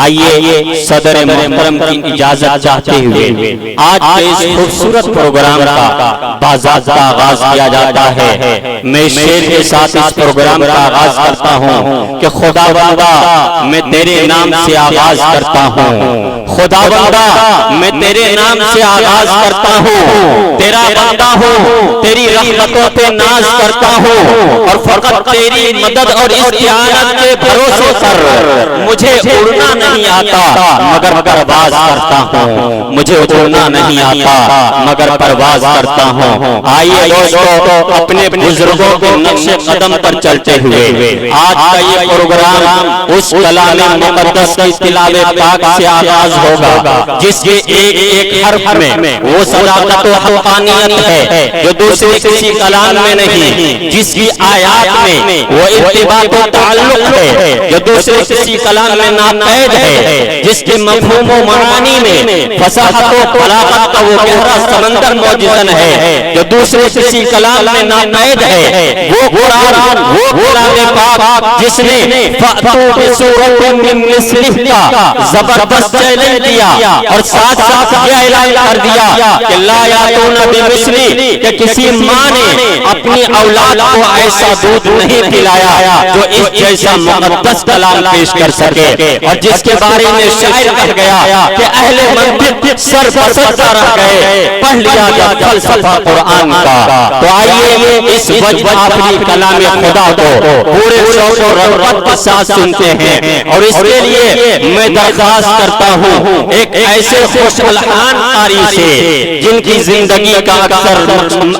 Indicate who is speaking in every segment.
Speaker 1: آئیے صدر محترم کی اجازت چاہتے ہوئے آج کے اس خوبصورت پروگرام کا باضابطہ آغاز کیا جاتا ہے۔ میں شعر کے ساتھ اس پروگرام کا آغاز کرتا ہوں کہ خداوندا میں تیرے نام سے آغاز کرتا ہوں، خداوندا میں تیرے نام سے آغاز کرتا ہوں، تیرا بندہ ہوں، تیری رحمتوں پہ ناز کرتا ہوں، اور فقط تیری مدد اور استعانت کے بھروسے پر مجھے اڑنا نہیں آتا مگر پرواز کرتا ہوں، مجھے اڑنا نہیں آتا مگر پرواز کرتا ہوں۔ آئیے دوستو اپنے بزرگوں کے نقش قدم پر چلتے ہوئے آج کا یہ پروگرام اس کلام مقدس کی تلاوت پاک سے آغاز ہوگا جس کے ایک ایک حرف میں وہ صداقت و حقانیت ہے جو دوسرے کسی کلام میں نہیں، جس کی آیات میں وہ ارتباط و تعلق ہے جو دوسرے کسی کلام میں ناپید ہے، جس کے مفہوم و معانی میں فصاحت و بلاغت کا وہ گہرا سمندر موجود ہے جو دوسرے کسی کلام میں ناپید ہے، وہ قرآن، وہ کلام پاک جس نے فَأْتُوا بِسُورَةٍ مِّن مِّثْلِهِ کا زبردست چیلنج دیا اور ساتھ ساتھ یہ اعلان کر دیا کہ لا یاتون بمثلہ، کہ کسی ماں نے اپنی اولاد کو ایسا دودھ نہیں پلایا جو اس جیسا مقدس کلام پیش کر سکے، اور جس کے بارے میں شاعر کہہ گیا کہ اہل منطق سر بسر رہ گئے پڑھ لیا جب فلسفہ قرآن کا۔ تو آئیے اس وجہ اپنی کلام خدا کو پورے شوق و رغبت کے ساتھ سنتے ہیں، اور اس کے لیے میں درخواست کرتا ہوں ایک ایسے خوش الحان قاری سے جن کی زندگی کا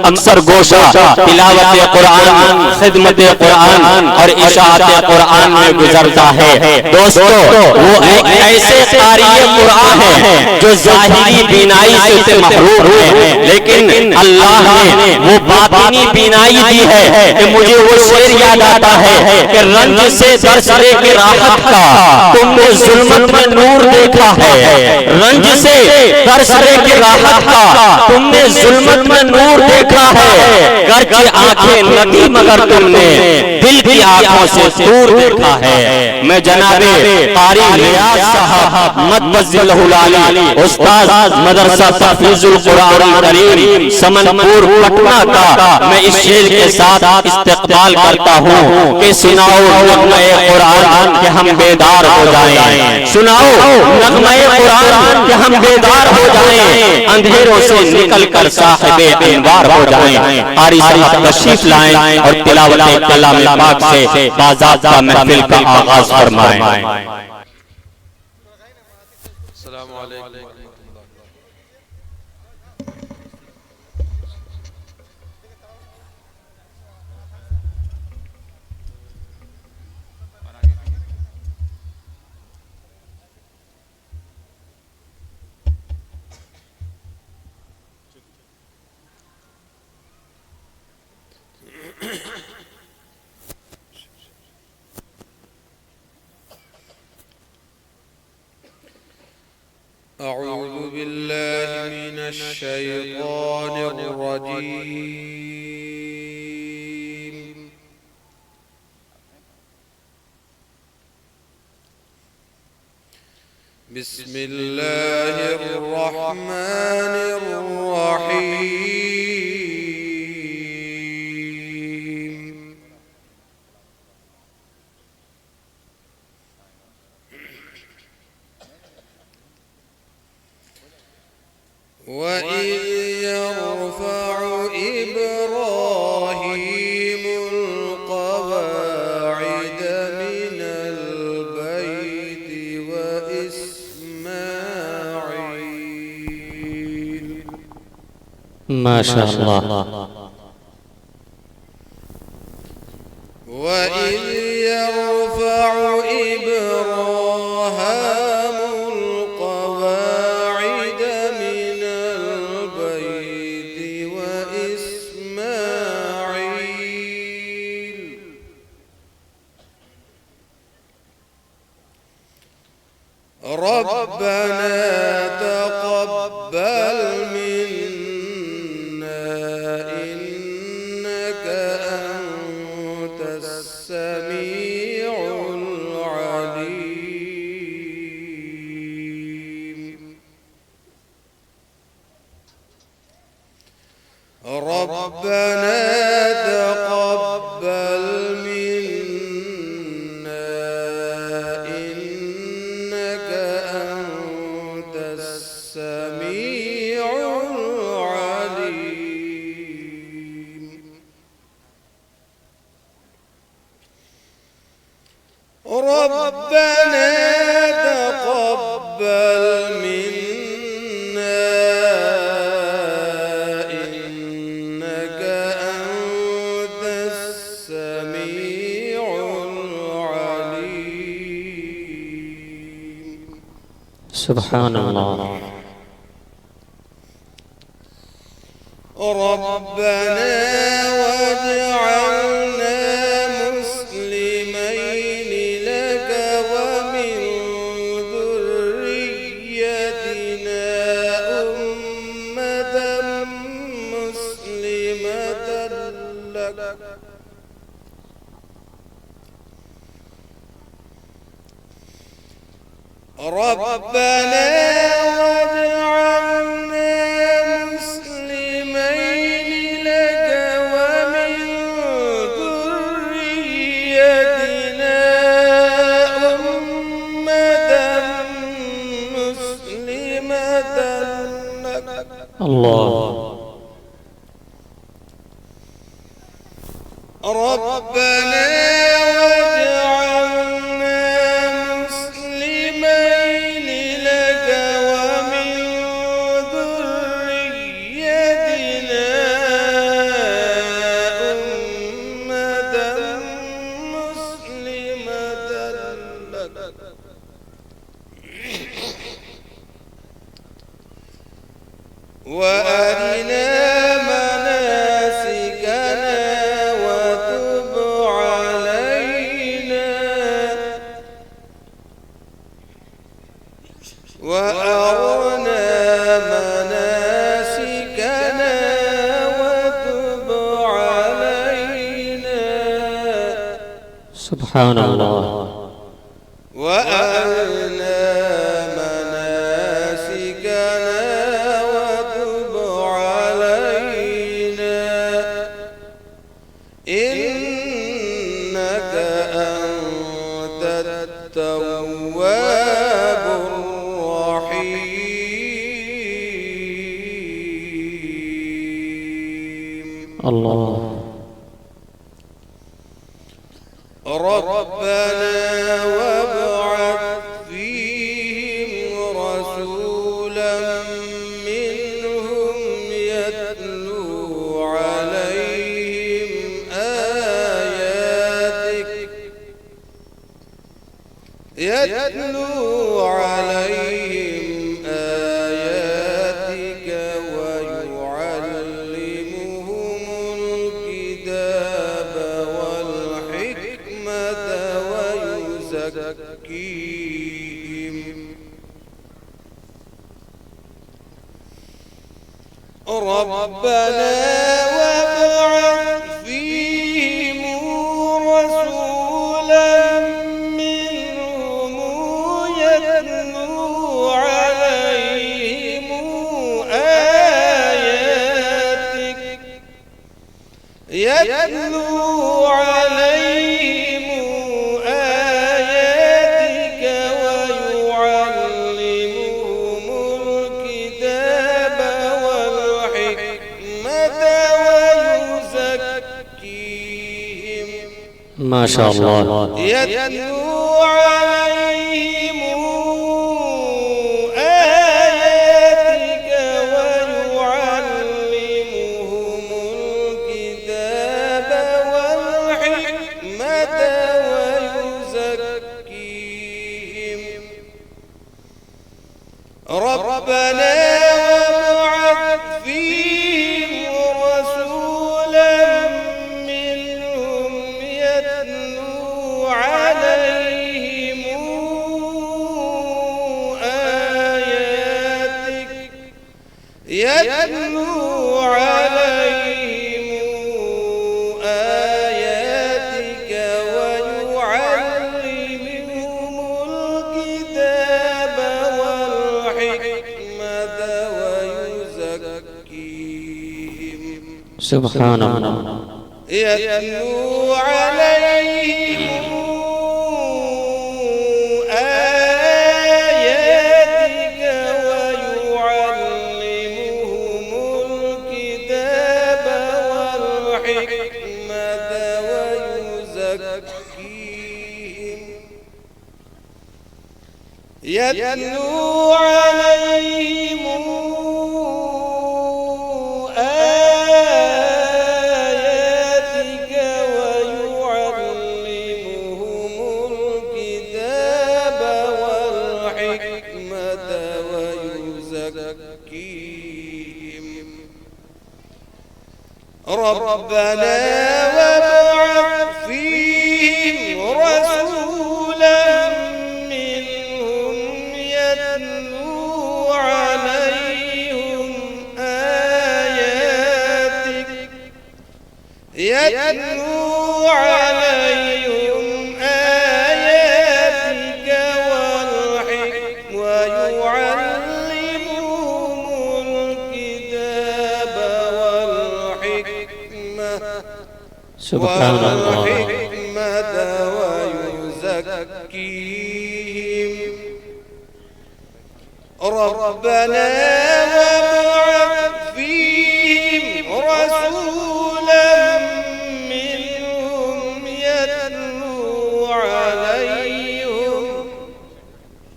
Speaker 1: اکثر گوشہ تلاوت قرآن، خدمت قرآن اور اشاعت قرآن میں گزرتا ہے۔ دوستو وہ ایک ایسے قاری قرآن ہے جو ظاہری بینائی سے محروم ہے، لیکن اللہ نے وہ باطنی بینائی دی ہے کہ مجھے وہ شعر یاد آتا ہے کہ رنج سے درس لے کے راحت کا تم نے ظلمت میں نور دیکھا ہے، رنج سے درس لے کے راحت کا تم نے ظلمت میں نور دیکھا ہے، گرچہ آنکھیں نہ مگر تم نے دل کی آنکھوں سے دور دیکھا ہے۔ میں جناب قاری ریاض صاحب مدبزلہ العالی استاد مدرسہ تحفیظ القرآن الکریم سمنپور پٹنہ کا میں اس شعر کے ساتھ استقبال کرتا ہوں کہ سناؤ نغمہ قرآن کہ ہم بیدار ہو جائیں، سناؤ نغمہ قرآن کہ ہم بیدار ہو جائیں، اندھیروں سے نکل کر صاحب انوار ہو جائیں۔ قاری صاحب تشریف لائیں اور تلاوت کلام پاک سے باضابطہ محفل کا آغاز فرمائیں۔
Speaker 2: السلام علیکم۔ أعوذ بالله من الشيطان الرجيم بسم الله الرحمن الرحيم وَإِذْ يَرْفَعُ إِبْرَاهِيمُ الْقَوَاعِدَ مِنَ الْبَيْتِ وَإِسْمَاعِيلُ
Speaker 1: ما شاء اللہ۔
Speaker 2: وَإِذْ يَرْفَعُ إِبْرَاهِيمُ الْقَوَاعِدَ مِنَ الْبَيْتِ وَإِسْمَاعِيلُ رَبَّنَا تَقَبَّلْ مِنَّا إِنَّكَ أَنْتَ السَّمِيعُ الْعَلِيمُ ربنا تقبل منا إنك أنت السميع العليم.
Speaker 1: سبحان الله.
Speaker 2: ربنا واجعلنا مسلمين لك ومن ذريتنا أمة مسلمة لك ربنا
Speaker 1: الله.
Speaker 2: ربنا واجعلنا مسلمين لك ومن ذريتنا أمة مسلمة لك وأرنا مناسكنا وتب علينا وأرنا مناسكنا وتب علينا.
Speaker 1: سبحان الله.
Speaker 2: وأرنا مناسكنا وتب علينا إنك أنت التواب الرحيم.
Speaker 1: الله.
Speaker 2: ربنا وابعث فيهم رسولا منهم يتلو عليهم آياتك ويعلمهم الكتاب والحكمة ويزكيهم. ربنا وابعث فيهم رسولا منهم يتلو عليهم آياتك ويعلمهم الكتاب والحكمة ويزكيهم.
Speaker 1: ما شاء الله.
Speaker 2: يتلو عليهم آياتك ويعلمهم الكتاب والحكمة ويزكيهم. ربنا وابعث فيهم رسولا منهم يتلو عليهم آياتك ويعلمهم الكتاب والحكمة ويزكيهم.
Speaker 1: سبحان الله.
Speaker 2: يتلو عليهم آياتك ويعلمهم الكتاب والحكمة ويزكيهم. يتلو عليهم آياتك ويعلمهم الكتاب والحكمة ويزكيهم ربنا وابعث فيهم رسولا منهم يتلو عليهم آياتك ويعلمهم الكتاب والحكمة
Speaker 1: سبحان الله
Speaker 2: ويزكيهم ربنا وابعث فيهم رسولا منهم يتلو عليهم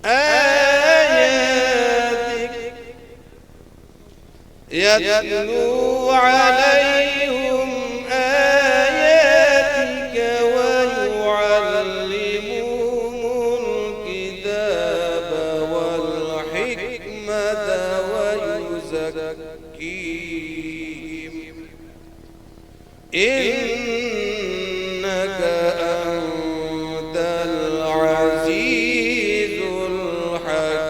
Speaker 2: آياتك ويعلمهم الكتاب والحكمة ويزكيهم إنك أنت العزيز الحكيم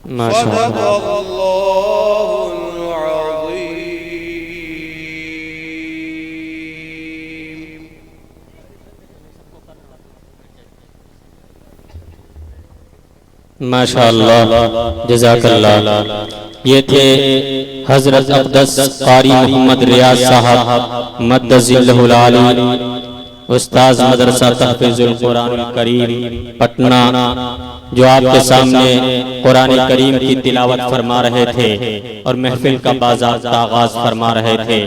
Speaker 1: ما شاء
Speaker 2: صدق
Speaker 1: الله
Speaker 2: الله العظيم
Speaker 1: माशाअल्लाह जज़ाकल्लाह। ये थे हजरत अक़दस क़ारी मोहम्मद रियाज साहब मद्दज़िल्लहुल आली, उस्ताद मदरसा तहफ़ीज़ुल कुरान करीम पटना, जो आपके सामने कुरान करीम की तिलावत फरमा रहे थे और महफिल का बाज़ाब्ता आगाज़ फरमा रहे थे।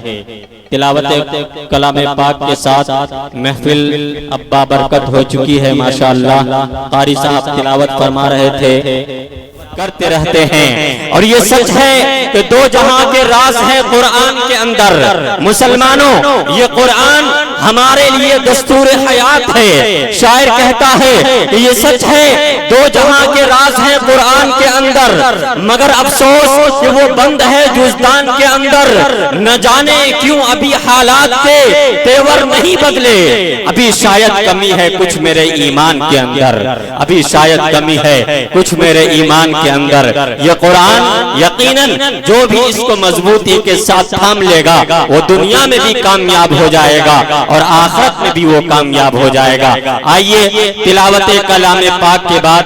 Speaker 1: तिलावत कलाम पाक के साथ महफिल अब बाबरकत हो चुकी है माशाअल्लाह। क़ारी साहब तिलावत फरमा रहे थे, करते रहते हैं। और ये सच है कि दो जहां के राज हैं कुरान के अंदर। मुसलमानों, ये कुरान हमारे लिए दस्तूर हयात है। शायर कहता है कि ये सच है, दो जहां के राज हैं कुरान के अंदर, मगर अफसोस कि वो बंद है जुज़दान के अंदर। न जाने क्यों अभी हालात के तेवर नहीं बदले, अभी शायद कमी है कुछ मेरे ईमान के अंदर, अभी शायद कमी है कुछ मेरे ईमान के अंदर। ये कुरान यकीनन जो भी इसको मजबूती के साथ थाम लेगा वो दुनिया में भी कामयाब हो जाएगा और आखिरत में भी वो कामयाब हो जाएगा। आइए तिलावत कलाम पाक के बाद